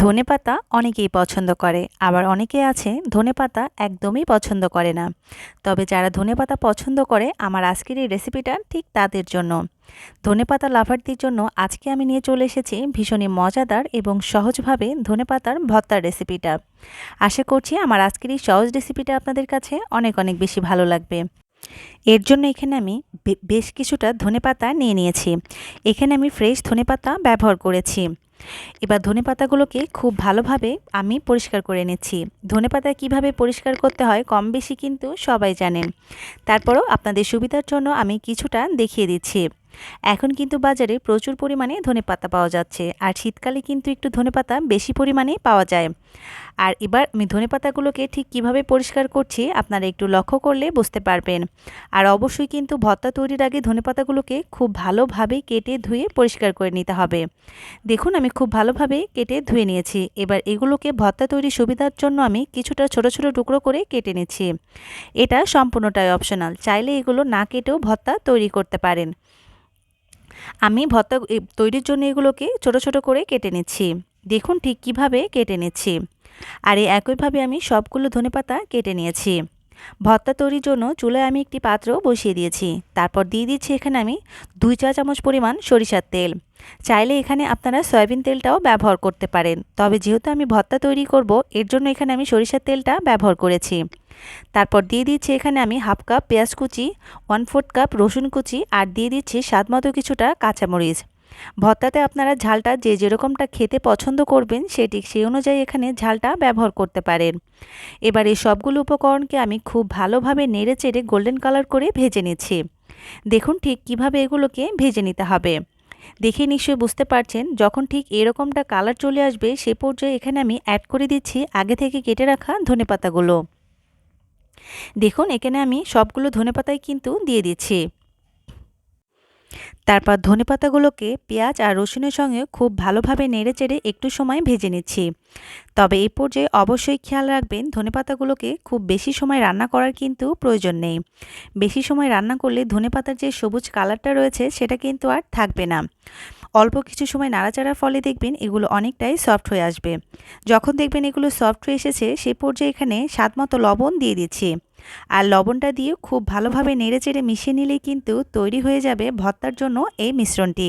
ধনেপাতা অনেকেই পছন্দ করে, আবার অনেকে আছে ধনেপাতা একদমই পছন্দ করে না। তবে যারা ধনেপাতা পছন্দ করে আমার আজকের এই রেসিপিটা ঠিক তাদের জন্য। ধনেপাতা লাভারদের জন্য আজকে আমি নিয়ে চলে এসেছি ভীষণই মজাদার এবং সহজভাবে ধনেপাতার ভর্তার রেসিপিটা। আশা করছি আমার আজকের এই সহজ রেসিপিটা আপনাদের কাছে অনেক অনেক বেশি ভালো লাগবে। এর জন্য এখানে আমি বেশ কিছুটা ধনেপাতা নিয়ে নিয়েছি। এখানে আমি ফ্রেশ ধনেপাতা ব্যবহার করেছি। এবার ধনেপাতাগুলোকে খুব ভালোভাবে আমি পরিষ্কার করে নিচ্ছি। ধনেপাতা কিভাবে পরিষ্কার করতে হয় কম বেশি কিন্তু সবাই জানেন। তারপরও আপনাদের সুবিধার জন্য আমি কিছুটা দেখিয়ে দিচ্ছি। এখন কিন্তু বাজারে প্রচুর পরিমাণে ধনেপাতা পাওয়া যাচ্ছে, আর শীতকালে কিন্তু একটু ধনেপাতা বেশি পরিমাণে পাওয়া যায়। আর এবার আমি ধনেপাতাগুলোকে ঠিক কিভাবে পরিষ্কার করছি আপনারা একটু লক্ষ্য করলে বুঝতে পারবেন। আর অবশ্যই কিন্তু ভর্তা তৈরির আগে ধনেপাতাগুলোকে খুব ভালোভাবে কেটে ধুয়ে পরিষ্কার করে নিতে হবে। দেখুন আমি খুব ভালোভাবে কেটে ধুয়ে নিয়েছি। এবার এগুলোকে ভর্তা তৈরির সুবিধার জন্য আমি কিছুটা ছোট ছোট টুকরো করে কেটে নিচ্ছি। এটা সম্পূর্ণটাই অপশনাল, চাইলে এগুলো না কেটেও ভর্তা তৈরি করতে পারেন। আমি ভর্তা তৈরির জন্য এগুলোকে ছোট ছোট করে কেটে নিচ্ছি। দেখুন ঠিক কিভাবে কেটে নিচ্ছি। আর এই একইভাবে আমি সবগুলো ধনেপাতা কেটে নিয়েছি। ভর্তা তৈরির জন্য চুলায় আমি একটি পাত্র বসিয়ে দিয়েছি। তারপর দিয়ে দিচ্ছি এখানে আমি 2 চা চামচ পরিমাণ সরিষার তেল। চাইলে এখানে আপনারা সয়াবিন তেলটাও ব্যবহার করতে পারেন, তবে যেহেতু আমি ভর্তা তৈরি করব এর জন্য এখানে আমি সরিষার তেলটা ব্যবহার করেছি। তারপর দিয়ে দিচ্ছি এখানে আমি হাফ কাপ পেঁয়াজ কুচি, 1/4 কাপ রসুন কুচি, আর দিয়ে দিচ্ছি স্বাদমতো কিছুটা কাঁচামরিচ। ভর্তাতে আপনারা ঝালটা যে যেরকমটা খেতে পছন্দ করবেন সেই অনুযায়ী এখানে ঝালটা ব্যবহার করতে পারেন। এবার এই সবগুলো উপকরণকে আমি খুব ভালোভাবে নেড়ে চেড়ে গোল্ডেন কালার করে ভেজে নিচ্ছি। দেখুন ঠিক কিভাবে এগুলোকে ভেজে নিতে হবে। দেখে নিশ্চয়ই বুঝতে পারছেন, যখন ঠিক এরকমটা কালার চলে আসবে সে পর্যায়ে এখানে আমি অ্যাড করে দিচ্ছি আগে থেকে কেটে রাখা ধনেপাতাগুলো। দেখুন এখানে আমি সবগুলো ধনেপাতাই কিন্তু দিয়ে দিচ্ছি। তারপর ধনেপাতাগুলোকে পেঁয়াজ আর রসুনের সঙ্গে খুব ভালোভাবে নেড়েচেড়ে একটু সময় ভেজে নিচ্ছি। তবে এই পর্যায়ে অবশ্যই খেয়াল রাখবেন ধনেপাতাগুলোকে খুব বেশি সময় রান্না করার কিন্তু প্রয়োজন নেই। বেশি সময় রান্না করলে ধনেপাতার যে সবুজ কালারটা রয়েছে সেটা কিন্তু আর থাকবে না। অল্প কিছু সময় নাড়াচাড়ার ফলে দেখবেন এগুলো অনেকটাই সফট হয়ে আসবে। যখন দেখবেন এগুলো সফট হয়ে এসেছে সে পর্যায়ে এখানে স্বাদমতো লবণ দিয়ে দিচ্ছি। আর লবণটা দিয়ে খুব ভালোভাবে নেড়েচেড়ে মিশিয়ে নিলেই কিন্তু তৈরি হয়ে যাবে ভর্তার জন্য এই মিশ্রণটি।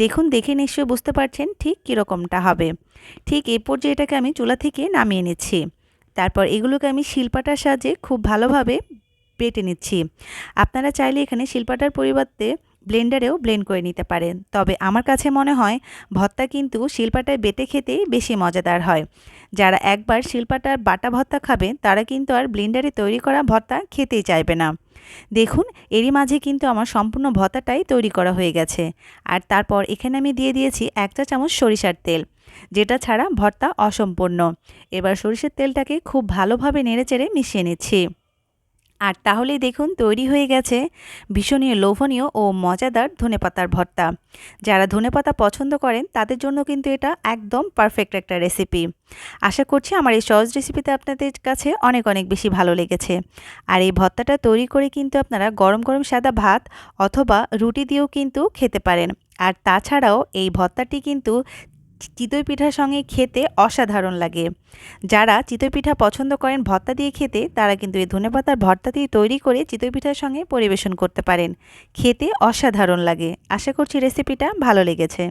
দেখুন দেখে নিশ্চয়ই বুঝতে পারছেন ঠিক কীরকমটা হবে। ঠিক এই পর্যায়ে এটাকে আমি চুলা থেকে নামিয়ে নিচ্ছি। তারপর এগুলোকে আমি শিলপাটার সাহায্যে খুব ভালোভাবে বেটে নিচ্ছি। আপনারা চাইলে এখানে শিলপাটার পরিবর্তে ব্লেন্ডারেও ব্লেন্ড করে নিতে পারেন, তবে আমার কাছে মনে হয় ভর্তা কিন্তু শিলপাটায় বেটে খেতেই বেশি মজাদার হয়। যারা একবার শিলপাটার বাটা ভর্তা খাবে তারা কিন্তু আর ব্লেন্ডারে তৈরি করা ভর্তা খেতেই চাইবে না। দেখুন এরই মাঝে কিন্তু আমার সম্পূর্ণ ভর্তাটাই তৈরি করা হয়ে গেছে। আর তারপর এখানে আমি দিয়ে দিয়েছি 1 চা চামচ সরিষার তেল, যেটা ছাড়া ভর্তা অসম্পূর্ণ। এবার সরিষার তেলটাকে খুব ভালোভাবে নেড়েচেড়ে মিশিয়ে নিচ্ছি। আর তাহলেই দেখুন তৈরি হয়ে গেছে ভীষণই লোভনীয় ও মজাদার ধনেপাতার ভর্তা। যারা ধনেপাতা পছন্দ করেন তাদের জন্য কিন্তু এটা একদম পারফেক্ট একটা রেসিপি। আশা করছি আমার এই সহজ রেসিপিতে আপনাদের কাছে অনেক অনেক বেশি ভালো লেগেছে। আর এই ভর্তাটা তৈরি করে কিন্তু আপনারা গরম গরম সাদা ভাত অথবা রুটি দিয়েও কিন্তু খেতে পারেন। আর তাছাড়াও এই ভর্তাটি কিন্তু চিতই পিঠার সঙ্গে খেতে অসাধারণ লাগে। যারা চিতই পিঠা পছন্দ করেন ভর্তা দিয়ে খেতে তারা কিন্তু এই ধনেপাতার ভর্তা দিয়ে তৈরি করে চিতই পিঠার সঙ্গে পরিবেশন করতে পারেন। খেতে অসাধারণ লাগে। আশা করছি রেসিপিটা ভালো লেগেছে।